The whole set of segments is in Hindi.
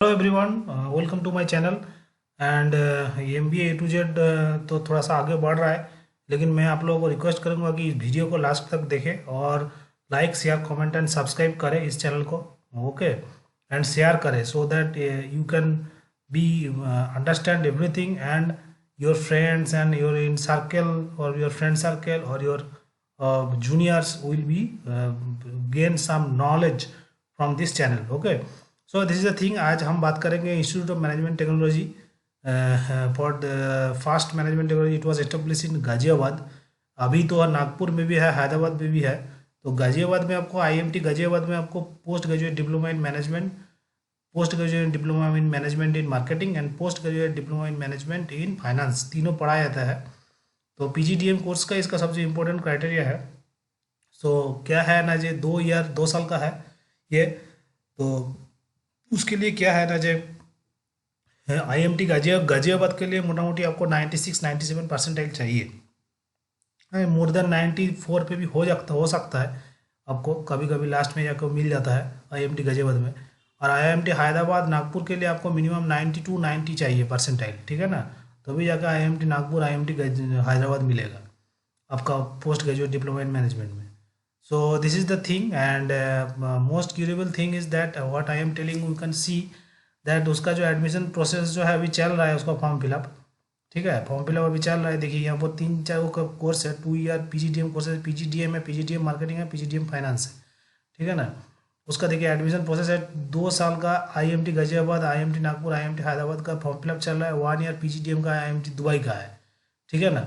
Hello everyone, welcome to my channel. And MBA A to Z तो थोड़ा सा आगे बढ़ रहा है, लेकिन मैं आप लोगों को रिक्वेस्ट करूंगा कि इस वीडियो को लास्ट तक देखें और like share comment and subscribe करें इस चैनल को। ओके, एंड शेयर करें so that you can be understand everything and your friends and your in circle और योर फ्रेंड सर्कल और your juniors will be gain some knowledge from this channel. Okay, so this is the thing, आज हम बात करेंगे institute of management technology for the fast management technology. It was establish in Ghaziabad. अभी तो नागपुर में भी है, हैदराबाद में भी है। तो गाजियाबाद में आपको IMT गाजियाबाद में आपको post graduate diploma in management, post graduate diploma in management in marketing and post graduate diploma in management in finance तीनों पढ़ाया जाता है। तो PGDM कोर्स का इसका सबसे इम्पोर्टेंट क्राइटेरिया है। सो क्या है ना जे 2 साल का है ये। तो उसके लिए क्या है ना जे IMT गाजियाबाद के लिए मोटा मोटी आपको 96-97 परसेंटाइल चाहिए। मोर देन 94 पे भी हो सकता है आपको, कभी कभी लास्ट में जाकर मिल जाता है IMT गाजियाबाद में। और IMT हैदराबाद नागपुर के लिए आपको मिनिमम 90 चाहिए परसेंटाइल, ठीक है ना। तभी जाकर IMT नागपुर IMT हैदराबाद मिलेगा आपका post graduate diploma in management में। So this is the thing and most curable thing is that what I am telling you can see that उसका जो एडमिशन प्रोसेस जो है अभी चल रहा है, उसका फॉर्म फिलअप, ठीक है। फॉर्म फिलअप अभी चल रहा है। देखिए यहाँ पर 3-4 का कोर्स है, 2 ईयर PGDM कोर्स है, PGDM है, PGDM मार्केटिंग है, PGDM फाइनेंस है, ठीक है ना। उसका देखिए एडमिशन प्रोसेस है 2 साल का। IMT Ghaziabad, IMT Nagpur, IMT Hyderabad का फॉर्म फिलअप चल रहा है। 1 ईयर PGDM का, IMT दुबई का है, ठीक है ना।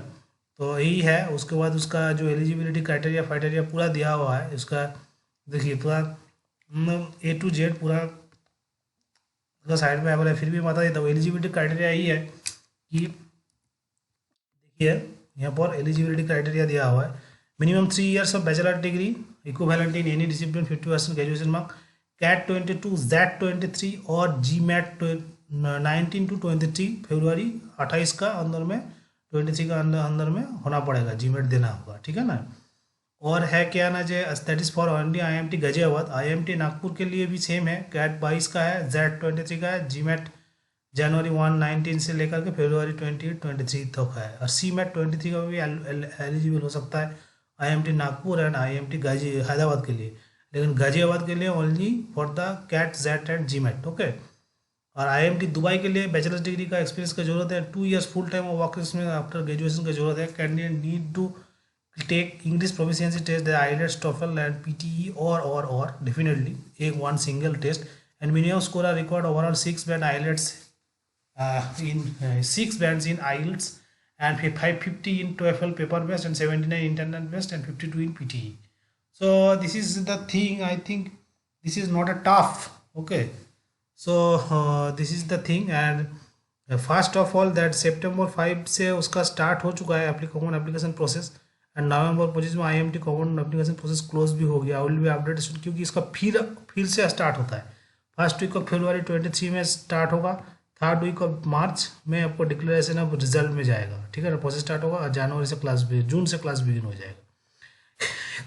तो यही है। उसके बाद उसका जो एलिजिबिलिटी क्राइटेरिया फाइटेरिया पूरा दिया हुआ है उसका। देखिए पूरा A to Z पूरा उसका साइड में अवेलेबल है। फिर भी बता देता हूँ, एलिजिबिलिटी क्राइटेरिया यही है कि देखिए यहाँ पर एलिजिबिलिटी क्राइटेरिया दिया हुआ है। Minimum 3 years of bachelor degree equivalent in any discipline, 50% graduation mark, CAT 22, ZET 23 और GMAT 19 to 23 फरवरी 28 का अंदर में, 23 का अंदर में होना पड़ेगा, GMAT देना होगा, ठीक है ना। और है क्या ना जे that is for only IMT Ghaziabad. IMT Nagpur के लिए भी सेम है, CAT 22 का है, ZET 23 का है, GMAT जनवरी 19 से लेकर के फरवरी 23 तक है। और CMAT 23 का भी एलिजिबल हो सकता है IMT Nagpur and IMT Hyderabad के लिए, लेकिन गाजियाबाद के लिए only for the CAT ZET and GMAT। Okay. और IMT दुबई के लिए बैचलर्स डिग्री का एक्सपीरियंस का जरूरत है, 2 ईयर्स फुल टाइम वर्क में आफ्टर ग्रेजुएशन का जरूरत है। Candidate need to take English proficiency test, IELTS, TOEFL and PTE और डेफिनेटली एक one single test and minimum score are required overall 6 band IELTS in 6 bands in IELTS and 550 in TOEFL paper based and 79 internet based and 52 in PTE. So this is the thing. I think this is not a tough. Okay. So this is the thing and first of all that September 5 से उसका स्टार्ट हो चुका है common application process and November 25 में IMT common application process close भी हो गया। आई विल बी अपडेट क्योंकि इसका फिर से स्टार्ट होता है। फर्स्ट वीक ऑफ फरवरी 23 में स्टार्ट होगा, 3rd वीक ऑफ मार्च में आपको डिक्लेरेशन ऑफ रिजल्ट में जाएगा, ठीक है ना। प्रोसेस स्टार्ट होगा और जनवरी से जून से क्लास बिगिन हो जाएगा।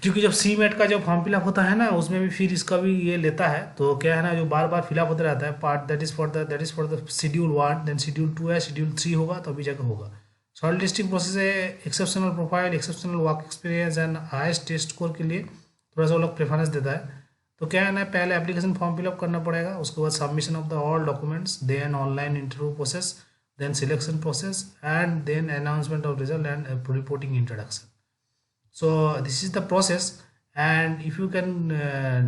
क्योंकि जब CMAT का जो फॉर्म फिलअप होता है ना, उसमें भी फिर इसका भी ये लेता है। तो क्या है ना, जो बार बार फिलअप होता रहता है part that is for the schedule 1, then schedule 2 है, शेड्यूल 3 होगा तो अभी जाकर होगा। सॉर्ट लिस्टिंग प्रोसेस है, exceptional profile, exceptional work experience and highest test score के लिए थोड़ा सा वो लोग प्रेफरेंस देता है। तो क्या है ना, पहले एप्लीकेशन फॉर्म फिलअप करना पड़ेगा, उसके बाद submission of the all documents, then online interview process, then selection process and then announcement of result and reporting introduction. So this is the process and if you can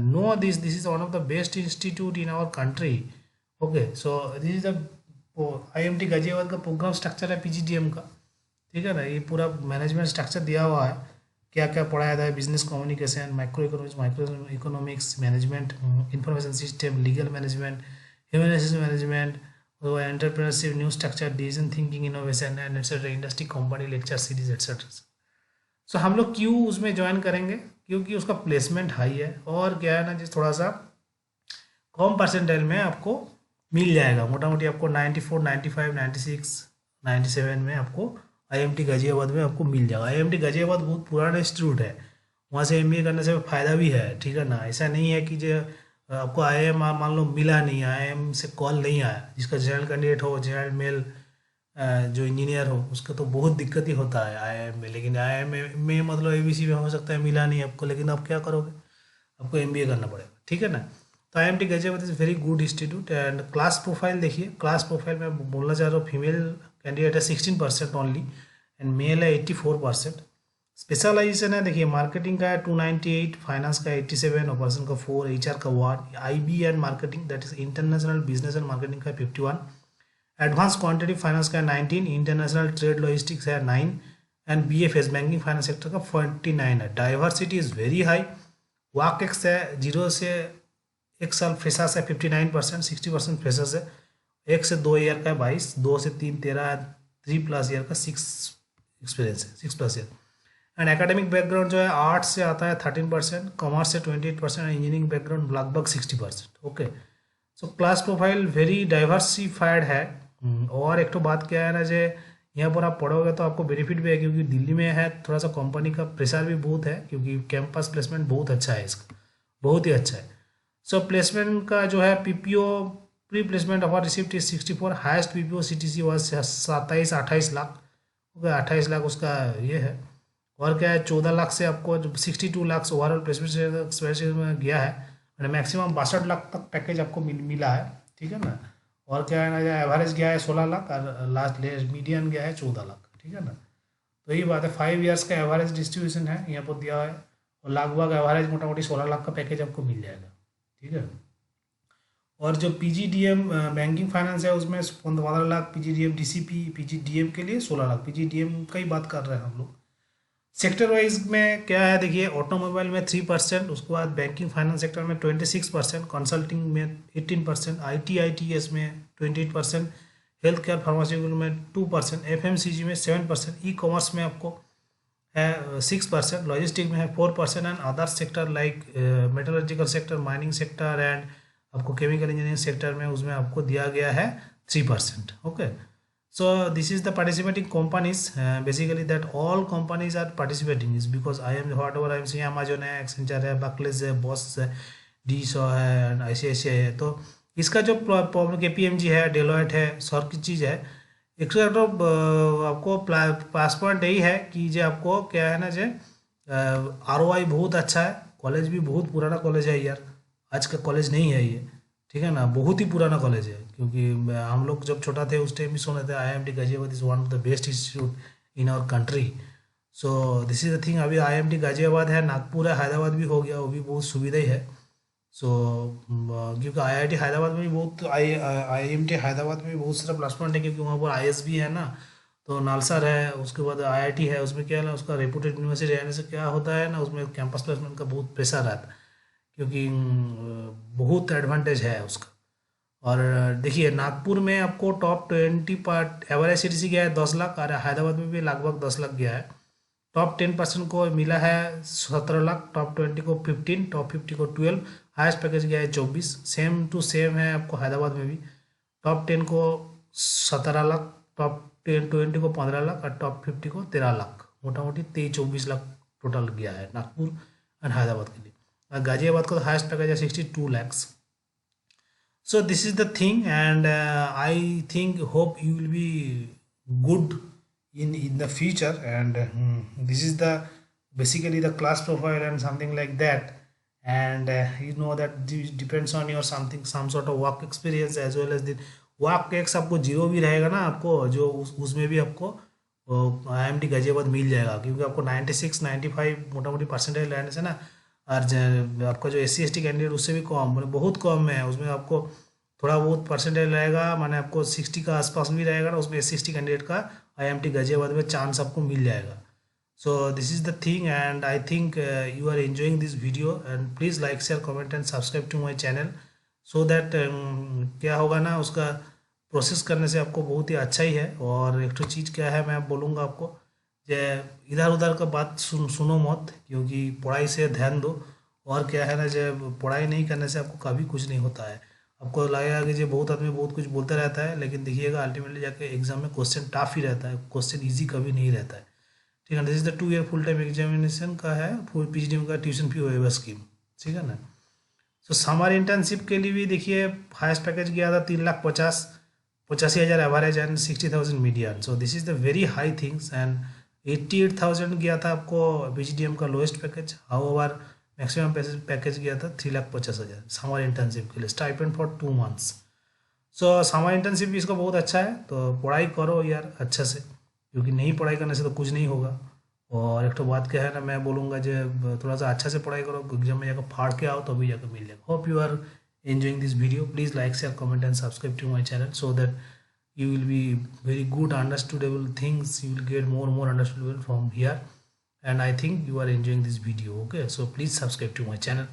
know this is one of the best institute in our country. Okay, so this is the IMT Ghaziabad का प्रोग्राम स्ट्रक्चर है PGDM का, ठीक है ना। ये पूरा मैनेजमेंट स्ट्रक्चर दिया हुआ है, क्या क्या पढ़ाया जाता है, business communication, micro economics management, information system, legal management, human resource management, entrepreneurship, new structure, decision thinking, innovation and etcetera, industry company lecture series etcetera. सो हम लोग क्यों उसमें ज्वाइन करेंगे, क्योंकि उसका प्लेसमेंट हाई है और क्या है ना, जिस थोड़ा सा कम परसेंटाइल में आपको मिल जाएगा। मोटा मोटी आपको 94, 95, 96, 97 में आपको IMT गाजियाबाद में आपको मिल जाएगा। IMT गाजियाबाद बहुत पुराना इंस्टीट्यूट है, वहाँ से MBA करने से फ़ायदा भी है, ठीक है ना। ऐसा नहीं है कि जो आपको आईआईएम मान लो मिला नहीं, आईआईएम से कॉल नहीं आया, जिसका जनरल कैंडिडेट हो, जनरल मेल जो इंजीनियर हो, उसका तो बहुत दिक्कत ही होता है आईआईएम में। लेकिन आईआईएम में मतलब एबीसी में हो सकता है मिला नहीं आपको, लेकिन आप क्या करोगे, आपको एमबीए करना पड़ेगा, ठीक है ना। तो IMT Ghaziabad is very good institute. And class profile देखिए, क्लास प्रोफाइल में बोलना चाह रहा हूँ, फीमेल कैंडिडेट है 16% ओनली, एंड मेल है 84%। स्पेशलाइजेशन है देखिए, मार्केटिंग का है 298, फाइनेंस का 87, ऑपरेशन का 4, एचआर का 1, IB and marketing that is international business and marketing का 51, एडवांस क्वांटिटी फाइनेंस का 19, इंटरनेशनल ट्रेड लॉजिस्टिक्स है 9, and BFS banking finance sector का 49 है। Diversity is very high. Walk x है 0 से 1 साल फ्रेशर्स है 59%, 60% फ्रेशर्स है। 1 से 2 ईयर का है 22, 2 से 3 13, 3+ ईयर का 6 एक्सपीरियंस है, 6+ ईयर। एंड एकेडमिक बैकग्राउंड जो है आर्ट से आता है 13%, कॉमर्स से 28%, इंजीनियरिंग बैकग्राउंड लगभग 60%। Okay, so class profile very diversified है। और एक तो बात क्या है ना, जे यहाँ पर आप पढ़ोगे तो आपको बेनिफिट भी है, क्योंकि दिल्ली में है, थोड़ा सा कंपनी का प्रेशर भी बहुत है, क्योंकि कैंपस प्लेसमेंट बहुत अच्छा है इसका, बहुत ही अच्छा है। सो प्लेसमेंट का जो है PPO pre placement offer receipt is 64, highest PPO CTC was 27-28 lakh. Okay, 28 lakh उसका ये है। और क्या है, 14 लाख से आपको जो 62 लाख ओवरऑल प्लेसमेंट में गया है, मैंने मैक्सिमम 62 लाख तक पैकेज आपको मिला है, ठीक है ना। और क्या है ना, एवरेज गया है 16 लाख, और लास्ट मीडियन गया है 14 लाख, ठीक है ना। तो यही बात है, 5 ईयर्स का एवरेज डिस्ट्रीब्यूशन है यहाँ पर दिया है, और लगभग एवरेज मोटामोटी 16 लाख का पैकेज आपको मिल जाएगा, ठीक है। और जो पीजीडीएम बैंकिंग फाइनेंस है उसमें 15 लाख, पीजीडीएम डीसीपी, पीजीडीएम के लिए 16 लाख, पीजीडीएम का ही बात कर रहे हैं हम लोग। सेक्टर वाइज में क्या है देखिए, ऑटोमोबाइल में 3%, उसके बाद बैंकिंग फाइनेंस सेक्टर में 26%, कंसल्टिंग में 18%, आईटीएस में 28%, हेल्थ केयर फार्मास्यूटिकल में 2%, एफएमसीजी में 7%, ई कॉमर्स में आपको है 6%, लॉजिस्टिक में है 4%, and other sector like metallurgical sector, mining sector and आपको केमिकल इंजीनियरिंग सेक्टर में उसमें आपको दिया गया है 3%। Okay, so this is the participating companies, basically that all companies are participating is because I am whatever I am saying, Amazon है, Accenture है, Barclays है, Bosch है, DSO है एंड ICICI है। तो इसका जो प्रॉब्लम KPMG है, डेलोइट है, सर की चीज़ है। एक तो आपको पास पॉइंट यही है कि जो आपको क्या है ना, जो ROI बहुत अच्छा है, कॉलेज भी बहुत पुराना कॉलेज है यार, आज का कॉलेज नहीं है ये, ठीक है ना, बहुत ही पुराना कॉलेज है। क्योंकि हम लोग जब छोटा थे उस टाइम भी सुने थे IIMT Ghaziabad is one of the best institute in our country. So this is the thing, अभी आईआईएमटी गाजियाबाद है, नागपुर है, हैदराबाद भी हो गया, वो भी बहुत सुविधा ही है। सो क्योंकि आईआईटी हैदराबाद में भी बहुत आईआईएमटी हैदराबाद में भी बहुत सारा प्लस पॉइंट है, क्योंकि वहाँ पर आईएसबी है ना, तो नालसर है, उसके बाद आईआईटी है, उसमें क्या है ना, उसका रेपुटेड यूनिवर्सिटी रहने से क्या होता है ना, उसमें कैंपस प्लेसमेंट का बहुत प्रेशर रहता है, क्योंकि बहुत एडवांटेज है उसका। और देखिए नागपुर में आपको टॉप 20 पार्ट एवरेज सीटीसी गया है 10 लाख, और हैदराबाद में भी लगभग 10 लाख गया है। टॉप 10% को मिला है 17 लाख, टॉप 20 को 15, टॉप 50 को 12, हाईएस्ट पैकेज गया है 24, सेम टू सेम है आपको हैदराबाद में भी। टॉप 10 को 17 लाख, टॉप 20 को 15 लाख, और टॉप 50 को 13 लाख, मोटामोटी 23-24 लाख टोटल गया है नागपुर और हैदराबाद के लिए। और गाजियाबाद का हाईएस्ट पैकेज है 62 lakhs। So this is the thing, and I think hope you will be good in the future, and this is the basically the class profile and something like that. And you know that depends on your something, some sort of work experience as well as the work x आपको 0 भी रहेगा ना, आपको जो उसमें भी आपको IIMT गाजियाबाद मिल जाएगा, क्योंकि आपको 96-95 मोटामोटी परसेंटेज रहने से ना, और आपका जो SC ST कैंडिडेट उससे भी कम, मतलब बहुत कम है, उसमें आपको थोड़ा बहुत परसेंटेज रहेगा, माने आपको 60 का आसपास भी रहेगा ना, उसमें SC ST कैंडिडेट का IIMT गाजियाबाद में चांस आपको मिल जाएगा। So this is the thing, and I think you are enjoying this video, and please like share comment and subscribe to my channel, so that क्या होगा ना, उसका प्रोसेस करने से आपको बहुत ही अच्छा ही है। और एक तो चीज़ क्या है, मैं बोलूँगा आपको, जे इधर उधर का बात सुनो मत, क्योंकि पढ़ाई से ध्यान दो। और क्या है ना, जब पढ़ाई नहीं करने से आपको कभी कुछ नहीं होता है। आपको लगेगा कि जो बहुत आदमी बहुत कुछ बोलते रहता है, लेकिन देखिएगा अल्टीमेटली जाके एग्जाम में क्वेश्चन टफ ही रहता है, क्वेश्चन इजी कभी नहीं रहता है, ठीक है। This is the 2 year full time examination का है, फुल PGDM का ट्यूशन फी वेवर स्कीम, ठीक है ना। सो समर इंटर्नशिप के लिए भी देखिए हाईएस्ट पैकेज गया था 3,85,000 average and 60,000 median. So this is the very high things. And 88,000 गया था आपको BGDM का lowest package. However maximum package गया था 3,50,000 समर इंटर्नशिप के लिए, stipend for 2 months. So summer internship भी इसका बहुत अच्छा है, तो पढ़ाई करो यार अच्छा से, क्योंकि नहीं पढ़ाई करने से तो कुछ नहीं होगा। और एक तो बात क्या है ना, मैं बोलूँगा जो थोड़ा सा अच्छा से पढ़ाई करो, एग्जाम में जाकर फाड़ के आओ तो भी जाकर मिल जाएगा। Hope you are enjoying this video. Please like, share, comment and subscribe to my channel so that you will be very good understandable things. You will get more understandable from here, and I think you are enjoying this video. Okay, so please subscribe to my channel.